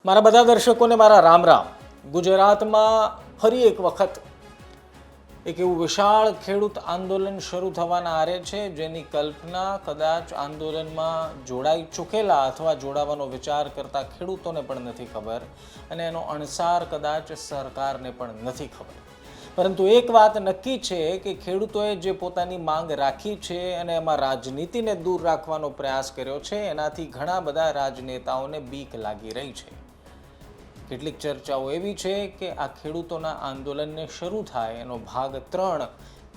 મારા બધા દર્શકોને મારા રામ રામ. ગુજરાતમાં ફરી એક વખત એક એવું વિશાળ ખેડૂત આંદોલન શરૂ થવાના આરે છે, જેની કલ્પના કદાચ આંદોલનમાં જોડાઈ ચૂકેલા અથવા જોડાવાનો વિચાર કરતા ખેડૂતોને પણ નથી ખબર, અને એનો અણસાર કદાચ સરકારને પણ નથી ખબર. પરંતુ એક વાત નક્કી છે કે ખેડૂતોએ જે પોતાની માંગ રાખી છે અને એમાં રાજનીતિને દૂર રાખવાનો પ્રયાસ કર્યો છે, એનાથી ઘણા બધા રાજનેતાઓને બીક લાગી રહી છે. કેટલીક ચર્ચાઓ એવી છે કે આ ખેડૂતોના આંદોલનને શરૂ થાય એનો ભાગ 3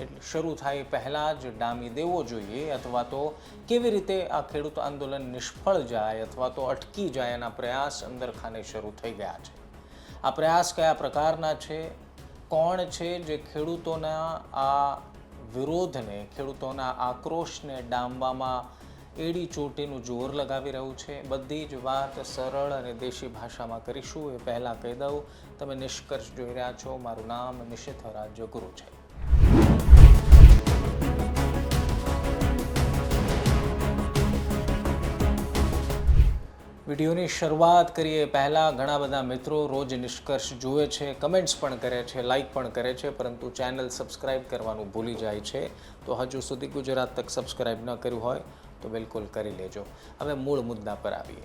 એટલે શરૂ થાય પહેલાં જ ડામી દેવો જોઈએ, અથવા તો કેવી રીતે આ ખેડૂત આંદોલન નિષ્ફળ જાય અથવા તો અટકી જાય એના પ્રયાસ અંદરખાને શરૂ થઈ ગયા છે. આ પ્રયાસ કયા પ્રકારના છે, કોણ છે જે ખેડૂતોના આ વિરોધને, ખેડૂતોના આક્રોશને ડામવામાં એડી ચોટીનું જોર લગાવી રહ્યું છે, બધી જ વાત સરળ અને દેશી ભાષામાં કરીશું. એ પહેલાં કહી દઉં, તમે નિષ્કર્ષ જોઈ રહ્યા છો. મારું નામ નિશિથ રાજ્યગુરુ છે. વિડીયોની શરૂઆત કરીએ પહેલાં ઘણા બધા મિત્રો રોજ નિષ્કર્ષ જુએ છે, કમેન્ટ્સ પણ કરે છે, લાઇક પણ કરે છે, પરંતુ ચેનલ સબસ્ક્રાઈબ કરવાનું ભૂલી જાય છે. તો હજુ સુધી ગુજરાત તક સબસ્ક્રાઈબ ન કર્યું હોય તો બિલકુલ કરી લેજો. હવે મૂળ મુદ્દા પર આવીએ.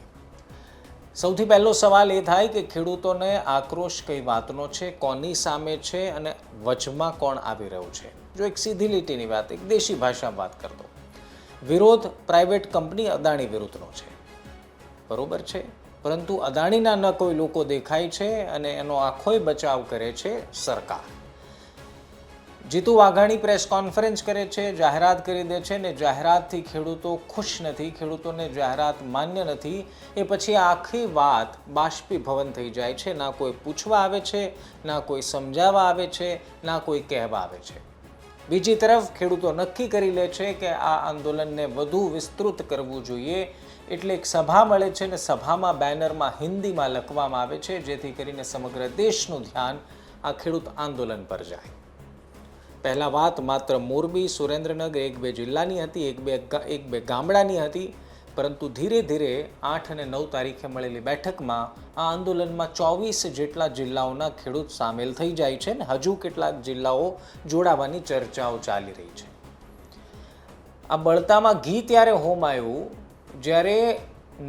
સૌથી પહેલો સવાલ એ થાય કે ખેડૂતોને આક્રોશ કઈ વાતનો છે, કોની સામે છે અને વચમાં કોણ આવી રહ્યું છે. જો એક સીધી લીટીની વાત, એક દેશી ભાષામાં વાત કરતો, વિરોધ પ્રાઇવેટ કંપની અદાણી વિરુદ્ધનો છે, બરોબર છે. પરંતુ અદાણીના ન કોઈ લોકો દેખાય છે અને એનો આખોય બચાવ કરે છે સરકાર. જીતુ વાઘાણી પ્રેસ કોન્ફરન્સ કરે છે, જાહેરાત કરી દે છે, ને જાહેરાતથી ખેડૂતો ખુશ નથી, ખેડૂતોને જાહેરાત માન્ય નથી. એ પછી આખી વાત બાષ્પીભવન થઈ જાય છે. ના કોઈ પૂછવા આવે છે, ના કોઈ સમજાવવા આવે છે, ના કોઈ કહેવા આવે છે. બીજી તરફ ખેડૂતો નક્કી કરી લે છે કે આ આંદોલનને વધુ વિસ્તૃત કરવું જોઈએ, એટલે એક સભા મળે છે ને સભામાં બેનરમાં હિન્દીમાં લખવામાં આવે છે, જેથી કરીને સમગ્ર દેશનું ધ્યાન આ ખેડૂત આંદોલન પર જાય. પહેલાં વાત માત્ર મોરબી, સુરેન્દ્રનગર, 1-2 જિલ્લાની હતી, એક બે ગામડાની હતી. પરંતુ ધીરે ધીરે 8 અને 9 તારીખે મળેલી બેઠકમાં આ આંદોલનમાં 24 જેટલા જિલ્લાઓના ખેડૂત સામેલ થઈ જાય છે, ને હજુ કેટલાક જિલ્લાઓ જોડાવાની ચર્ચાઓ ચાલી રહી છે. આ બળતામાં ઘી ત્યારે હોમાયું જ્યારે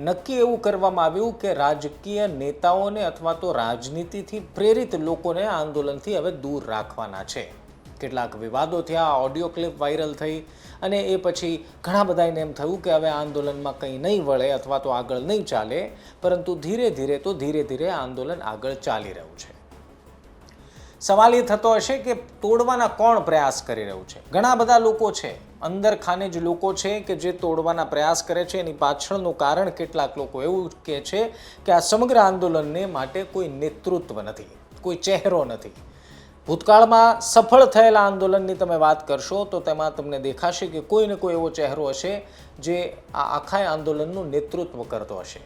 નક્કી એવું કરવામાં આવ્યું કે રાજકીય નેતાઓને અથવા તો રાજનીતિથી પ્રેરિત લોકોને આ આંદોલનથી હવે દૂર રાખવાના છે. કેટલાક વિવાદો થયા, ઓડિયો ક્લિપ વાયરલ થઈ, અને એ પછી ઘણા બધાને એમ થયું કે હવે આંદોલનમાં કંઈ નહીં વળે અથવા તો આગળ નહીં ચાલે. પરંતુ ધીરે ધીરે આંદોલન આગળ ચાલી રહ્યું છે. સવાલ એ થતો હશે કે તોડવાના કોણ પ્રયાસ કરી રહ્યું છે. ઘણા બધા લોકો છે, અંદર ખાને જ લોકો છે કે જે તોડવાના પ્રયાસ કરે છે. એની પાછળનું કારણ કેટલાક લોકો એવું કહે છે કે આ સમગ્ર આંદોલનને માટે કોઈ નેતૃત્વ નથી, કોઈ ચહેરો નથી. ભૂતકાળમાં સફળ થયેલા આંદોલનની તમે વાત કરશો તો તેમાં તમને દેખાશે કે કોઈ ને કોઈ એવો ચહેરો હશે જે આ આખા આંદોલનનું નેતૃત્વ કરતો હશે.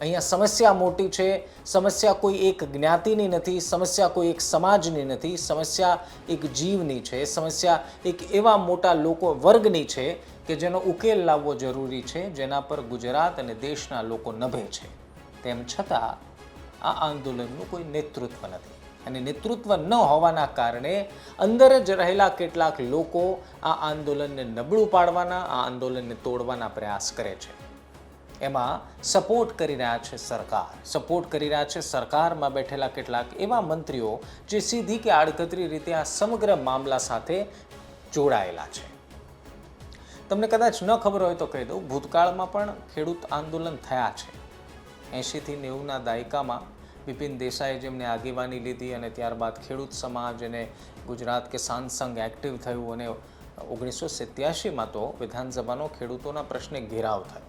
અહીંયા સમસ્યા મોટી છે. સમસ્યા કોઈ એક જ્ઞાતિની નથી, સમસ્યા કોઈ એક સમાજની નથી, સમસ્યા એક જીવની છે. સમસ્યા એક એવા મોટા લોકો વર્ગની છે કે જેનો ઉકેલ લાવવો જરૂરી છે, જેના પર ગુજરાત અને દેશના લોકો નભે છે. તેમ છતાં આ આંદોલનનું કોઈ નેતૃત્વ નથી, અને નેતૃત્વ ન હોવાના કારણે અંદર જ રહેલા કેટલાક લોકો આ આંદોલનને નબળું પાડવાના, આ આંદોલનને તોડવાના પ્રયાસ કરે છે. એમાં સપોર્ટ કરી રહ્યા છે સરકાર, સપોર્ટ કરી રહ્યા છે સરકારમાં બેઠેલા કેટલાક એવા મંત્રીઓ જે સીધી કે આડકતરી રીતે આ સમગ્ર મામલા સાથે જોડાયેલા છે. તમને કદાચ ન ખબર હોય તો કહી દઉં, ભૂતકાળમાં પણ ખેડૂત આંદોલન થયા છે. 80 થી 90ના દાયકામાં બિપિન દેસાઈએ જેમને આગેવાની લીધી, અને ત્યારબાદ ખેડૂત સમાજ અને ગુજરાત કિસાન સંઘ એક્ટિવ થયું, અને 1987માં તો વિધાનસભાનો ખેડૂતોના પ્રશ્ને ઘેરાવ થયો.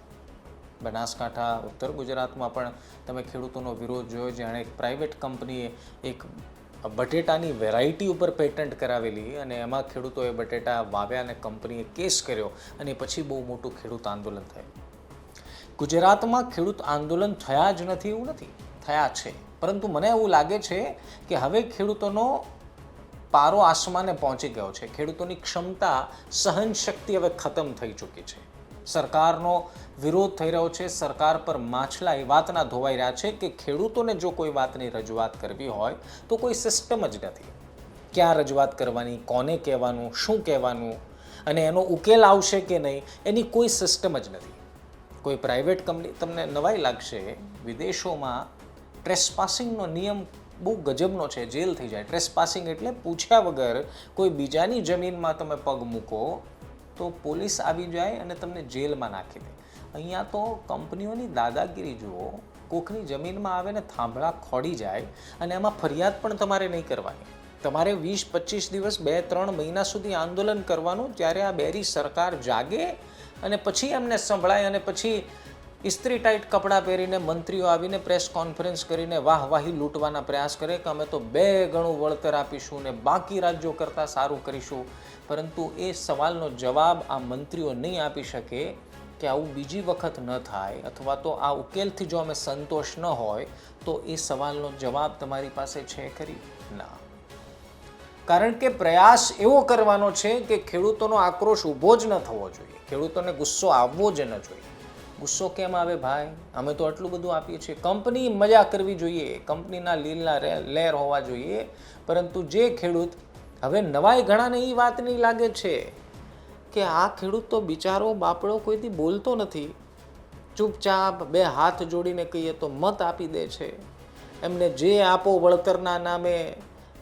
બનાસકાંઠા, ઉત્તર ગુજરાતમાં પણ તમે ખેડૂતોનો વિરોધ જોયો, જેણે એક પ્રાઇવેટ કંપનીએ એક બટેટાની વેરાયટી ઉપર પેટન્ટ કરાવેલી, અને એમાં ખેડૂતોએ બટેટા વાવ્યા અને કંપનીએ કેસ કર્યો, અને પછી બહુ મોટું ખેડૂત આંદોલન થયું. ગુજરાતમાં ખેડૂત આંદોલન થયા જ નથી એવું નથી, થયા છે. પરંતુ મને એવું લાગે છે કે હવે ખેડૂતોનો પારો આસમાને પહોંચી ગયો છે. ખેડૂતોની ક્ષમતા, સહનશક્તિ હવે ખતમ થઈ ચૂકી છે. સરકારનો વિરોધ થઈ રહ્યો છે, સરકાર પર માછલા એ વાતના ધોવાઈ રહ્યા છે કે ખેડૂતોને જો કોઈ વાતની રજૂઆત કરવી હોય તો કોઈ સિસ્ટમ જ નથી. ક્યાં રજૂઆત કરવાની, કોને કહેવાનું, શું કહેવાનું અને એનો ઉકેલ આવશે કે નહીં એની કોઈ સિસ્ટમ જ નથી. કોઈ પ્રાઇવેટ કંપની, તમને નવાઈ લાગશે, વિદેશોમાં ટ્રેસપાસિંગનો નિયમ બહુ ગજબનો છે, જેલ થઈ જાય. ટ્રેસપાસિંગ એટલે પૂછ્યા વગર કોઈ બીજાની જમીનમાં તમે પગ મૂકો તો પોલીસ આવી જાય અને તમને જેલમાં નાખી દે. અહીંયા તો કંપનીઓની દાદાગીરી જુઓ, કોકની જમીનમાં આવે ને થાંભળા ખોડી જાય અને એમાં ફરિયાદ પણ તમારે નહીં કરવાની. તમારે 20-25 દિવસ 2-3 મહિના સુધી આંદોલન કરવાનું. ત્યારે આ બેરી સરકાર જાગે અને પછી એમને સંભળાય અને પછી ઇસ્ત્રી ટાઈટ કપડાં પહેરીને મંત્રીઓ આવીને પ્રેસ કોન્ફરન્સ કરીને વાહવાહી લૂંટવાના પ્રયાસ કરે કે અમે તો 2 ગણું વળતર આપીશું ને બાકી રાજ્યો કરતાં સારું કરીશું. પરંતુ એ સવાલનો જવાબ આ મંત્રીઓ નહીં આપી શકે કે આવું બીજી વખત ન થાય, અથવા તો આ ઉકેલથી જો અમે સંતોષ ન હોય તો એ સવાલનો જવાબ તમારી પાસે છે ખરી? ના. કારણ કે પ્રયાસ એવો કરવાનો છે કે ખેડૂતોનો આક્રોશ ઊભો જ ન થવો જોઈએ, ખેડૂતોને ગુસ્સો આવવો જ ન જોઈએ. ગુસ્સો કેમ આવે ભાઈ? અમે તો આટલું બધું આપીએ છીએ. કંપની મજા કરવી જોઈએ, કંપનીના લીલના લહેર હોવા જોઈએ, પરંતુ જે ખેડૂત, હવે નવાઈ ઘણાને એ વાત નહીં લાગે છે કે આ ખેડૂત તો બિચારો બાપડો કોઈથી બોલતો નથી, ચૂપચાપ 2 હાથ જોડીને કહીએ તો મત આપી દે છે. એમને જે આપો વળતરના નામે,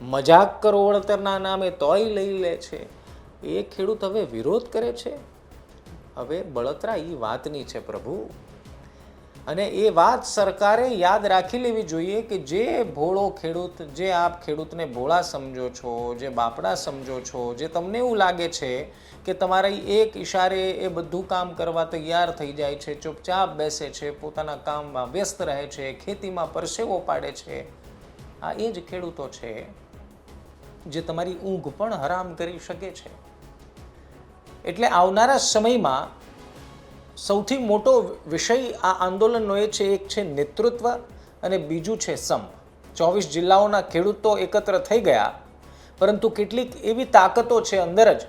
મજાક કરો વળતરના નામે તોય લઈ લે છે. એ ખેડૂત હવે વિરોધ કરે છે. હવે બળતરા એ વાતની છે પ્રભુ, અને એ વાત સરકારે યાદ રાખી લેવી જોઈએ કે જે ભોળો ખેડૂત, જે આપ ખેડૂતને ભોળા સમજો છો, જે બાપડા સમજો છો, જે તમને એવું લાગે છે કે તમારા એક ઈશારે એ બધું કામ કરવા તૈયાર થઈ જાય છે, ચૂપચાપ બેસે છે, પોતાના કામમાં વ્યસ્ત રહે છે, ખેતીમાં પરસેવો પાડે છે, આ એ જ ખેડૂતો છે જે તમારી ઊંઘ પણ હરામ કરી શકે છે. એટલે આવનારા સમયમાં સૌથી મોટો વિષય આ આંદોલનનો એ છે, એક છે નેતૃત્વ અને બીજું છે સંપ. 24 જિલ્લાઓના ખેડૂતો એકત્ર થઈ ગયા, પરંતુ કેટલીક એવી તાકાતો છે અંદર જ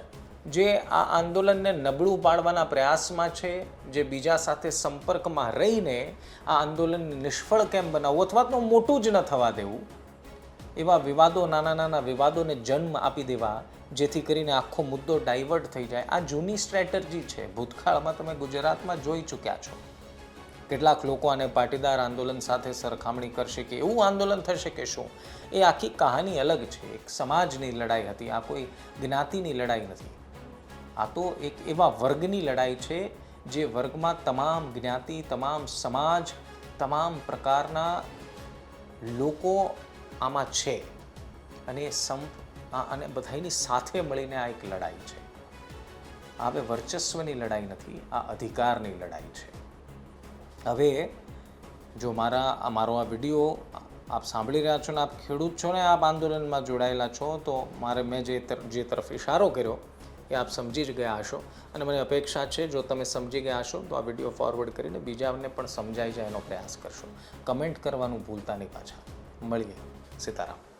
જે આ આંદોલનને નબળું પાડવાના પ્રયાસમાં છે, જે બીજા સાથે સંપર્કમાં રહીને આ આંદોલનને નિષ્ફળ કેમ બનાવવું અથવા તો મોટું જ ન થવા દેવું, એવા વિવાદો, નાના નાના વિવાદોને જન્મ આપી દેવા, જેથી કરીને આખો મુદ્દો ડાયવર્ટ થઈ જાય. આ જૂની સ્ટ્રેટર્જી છે, ભૂતકાળમાં તમે ગુજરાતમાં જોઈ ચૂક્યા છો. કેટલાક લોકો આને પાટીદાર આંદોલન સાથે સરખામણી કરશે કે એવું આંદોલન થશે કે શું. એ આખી કહાની અલગ છે. એક સમાજની લડાઈ હતી, આ કોઈ જ્ઞાતિની લડાઈ નથી. આ તો એક એવા વર્ગની લડાઈ છે જે વર્ગમાં તમામ જ્ઞાતિ, તમામ સમાજ, તમામ પ્રકારના લોકો આમાં છે, અને સંપ અને બધાની સાથે મળીને આ એક લડાઈ છે. આ હવે વર્ચસ્વની લડાઈ નથી, આ અધિકારની લડાઈ છે. હવે જો મારો આ વિડીયો આપ સાંભળી રહ્યા છો ને આપ ખેડૂત છો ને આપ આંદોલનમાં જોડાયેલા છો, તો મેં જે તરફ ઇશારો કર્યો એ આપ સમજી જ ગયા હશો, અને મને અપેક્ષા છે જો તમે સમજી ગયા હશો તો આ વિડીયો ફોરવર્ડ કરીને બીજાને પણ સમજાઈ જાય એનો પ્રયાસ કરશો. કમેન્ટ કરવાનું ભૂલતા નહીં પાછા. મળીએ. સીતારામ.